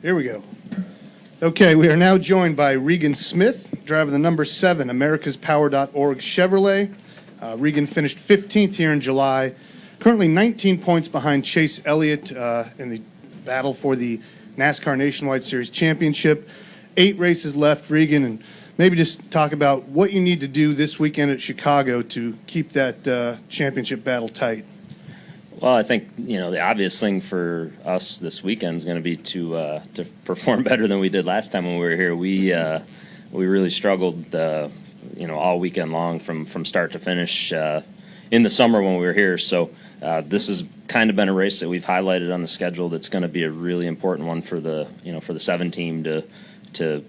Here we go. Okay, we are now joined by Regan Smith, driver the number 7 AmericasPower.org Chevrolet. Regan finished 15th here in July, currently 19 points behind Chase Elliott in the battle for the NASCAR Nationwide Series Championship. 8 races left, Regan, and maybe just talk about what you need to do this weekend at Chicago to keep that championship battle tight. Well, I think, the obvious thing for us this weekend is going to be to perform better than we did last time when we were here. We really struggled, all weekend long from start to finish in the summer when we were here. So this has kind of been a race that we've highlighted on the schedule that's going to be a really important one for the 7 team to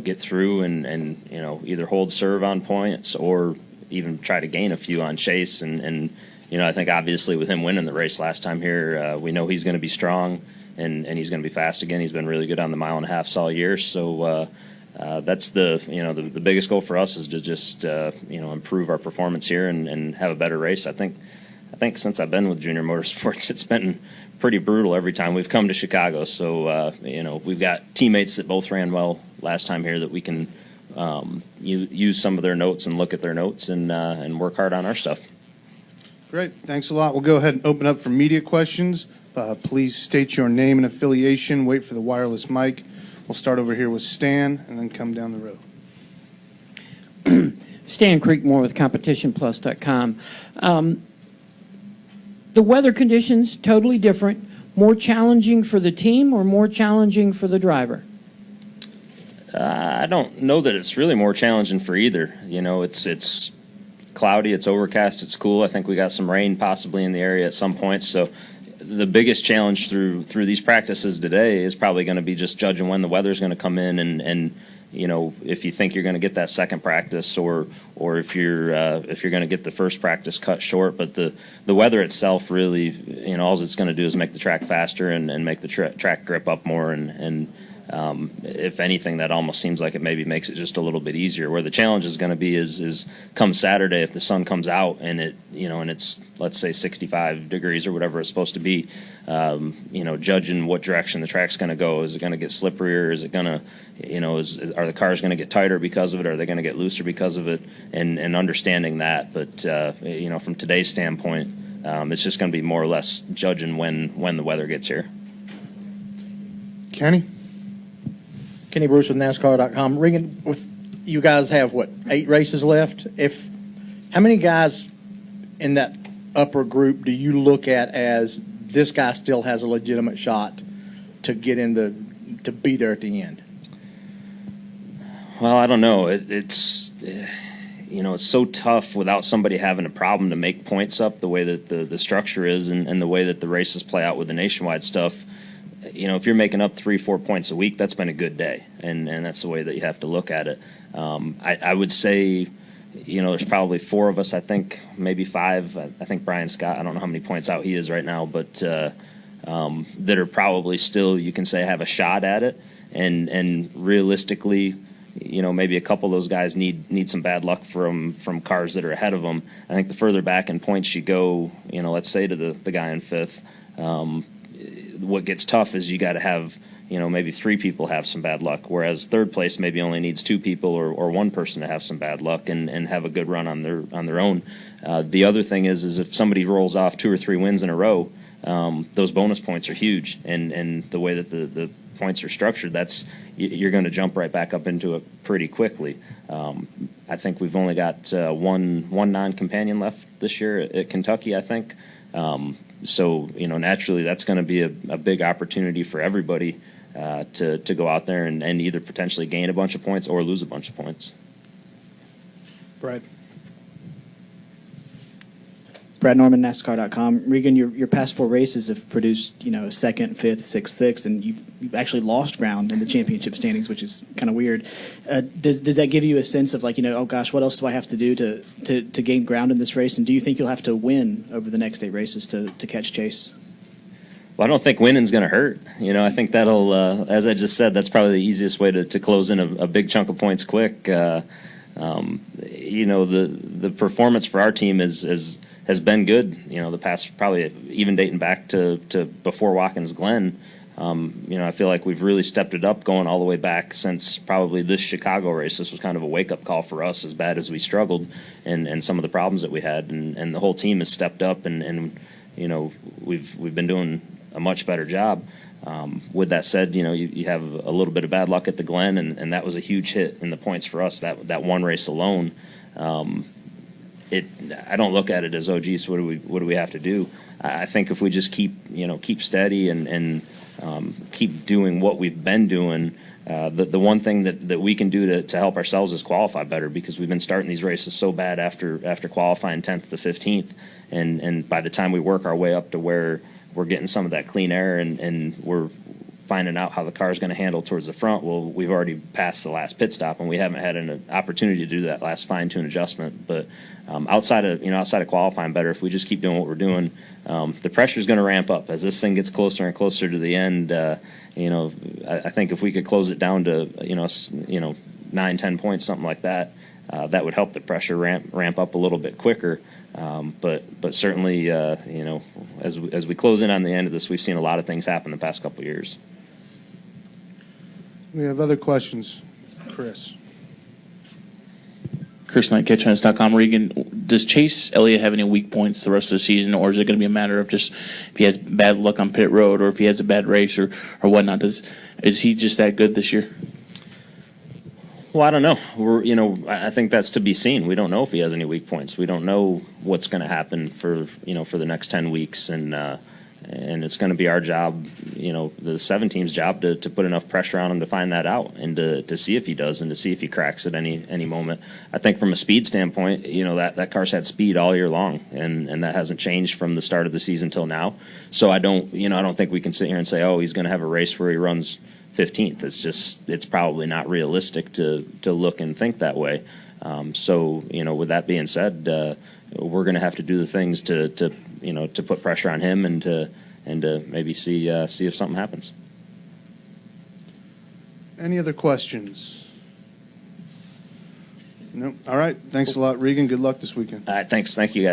get through and either hold serve on points or even try to gain a few on Chase and I think obviously with him winning the race last time here, we know he's going to be strong and he's going to be fast again. He's been really good on the mile and a half all year. So that's the biggest goal for us is to just improve our performance here and have a better race. I think since I've been with Junior Motorsports, it's been pretty brutal every time we've come to Chicago. So we've got teammates that both ran well last time here that we can use some of their notes and look at their notes and work hard on our stuff. Great. Thanks a lot. We'll go ahead and open up for media questions. Please state your name and affiliation. Wait for the wireless mic. We'll start over here with Stan and then come down the row. Stan Creekmore with CompetitionPlus.com. The weather conditions, totally different. More challenging for the team or more challenging for the driver? I don't know that it's really more challenging for either. It's cloudy, it's overcast, it's cool. I think we got some rain possibly in the area at some point. So the biggest challenge through these practices today is probably going to be just judging when the weather's going to come in and if you think you're going to get that second practice or if you're going to get the first practice cut short. But the weather itself really, all it's going to do is make the track faster and make the track grip up more and if anything, that almost seems like it maybe makes it just a little bit easier. Where the challenge is going to be is come Saturday if the sun comes out and it's let's say 65 degrees or whatever it's supposed to be. Judging what direction the track's going to go. Is it going to get slipperier? Is it going to, are the cars going to get tighter because of it? Are they going to get looser because of it? And understanding that. But from today's standpoint, it's just going to be more or less judging when the weather gets here. Kenny Bruce with NASCAR.com. Regan, with you guys have 8 races left? How many guys in that upper group do you look at as this guy still has a legitimate shot to get to be there at the end? Well, I don't know. It's so tough without somebody having a problem to make points up the way that the structure is and the way that the races play out with the nationwide stuff. If you're making up 3-4 points a week, that's been a good day, and that's the way that you have to look at it. I would say, there's probably 4 of us, I think, maybe 5. I think Brian Scott, I don't know how many points out he is right now, but that are probably still, you can say, have a shot at it. And realistically, maybe a couple of those guys need some bad luck from cars that are ahead of them. I think the further back in points you go, let's say to the guy in 5th, what gets tough is you got to have, maybe 3 people have some bad luck, whereas 3rd place maybe only needs 2 people or 1 person to have some bad luck and have a good run on their own. The other thing is if somebody rolls off 2 or 3 wins in a row, those bonus points are huge, and the way that the points are structured, you're going to jump right back up into it pretty quickly. I think we've only got one non-companion left this year at Kentucky, I think. So, naturally that's going to be a big opportunity for everybody to go out there and either potentially gain a bunch of points or lose a bunch of points. Brad Norman, NASCAR.com. Regan, your past 4 races have produced, 2nd, 5th, 6th, 6th, and you've actually lost ground in the championship standings, which is kind of weird. Does that give you a sense of oh gosh, what else do I have to do to gain ground in this race? And do you think you'll have to win over the next 8 races to catch Chase? Well, I don't think winning's going to hurt. I think that'll, as I just said, that's probably the easiest way to close in a big chunk of points quick. The performance for our team has been good, the past probably even dating back to before Watkins Glen. I feel like we've really stepped it up going all the way back since probably this Chicago race. This was kind of a wake-up call for us, as bad as we struggled and some of the problems that we had. And the whole team has stepped up, and we've been doing a much better job. With that said, you have a little bit of bad luck at the Glen, and that was a huge hit in the points for us, that one race alone. I don't look at it as, oh, geez, what do we have to do? I think if we just keep steady and keep doing what we've been doing, the one thing that we can do to help ourselves is qualify better, because we've been starting these races so bad after qualifying 10th to 15th, and by the time we work our way up to where we're getting some of that clean air and we're finding out how the car is going to handle towards the front, well, we've already passed the last pit stop, and we haven't had an opportunity to do that last fine-tune adjustment. But outside of qualifying better, if we just keep doing what we're doing, the pressure is going to ramp up as this thing gets closer and closer to the end. I think if we could close it down to 9-10 points, something like that, that would help the pressure ramp up a little bit quicker. But certainly, as we close in on the end of this, we've seen a lot of things happen the past couple of years. We have other questions. Chris. Chris Knight, CatchNS.com. Regan, does Chase Elliott have any weak points the rest of the season, or is it going to be a matter of just if he has bad luck on pit road or if he has a bad race or whatnot? Is he just that good this year? Well, I don't know. I think that's to be seen. We don't know if he has any weak points. We don't know what's going to happen for the next 10 weeks, and it's going to be our job, the 7 team's job to put enough pressure on him to find that out and to see if he does and to see if he cracks at any moment. I think from a speed standpoint, that car's had speed all year long, and that hasn't changed from the start of the season till now. So I don't think we can sit here and say, oh, he's going to have a race where he runs 15th. It's probably not realistic to look and think that way. So with that being said, we're going to have to do the things to put pressure on him and to maybe see if something happens. Any other questions? No. All right. Thanks a lot, Regan. Good luck this weekend. All right, thanks. Thank you, guys.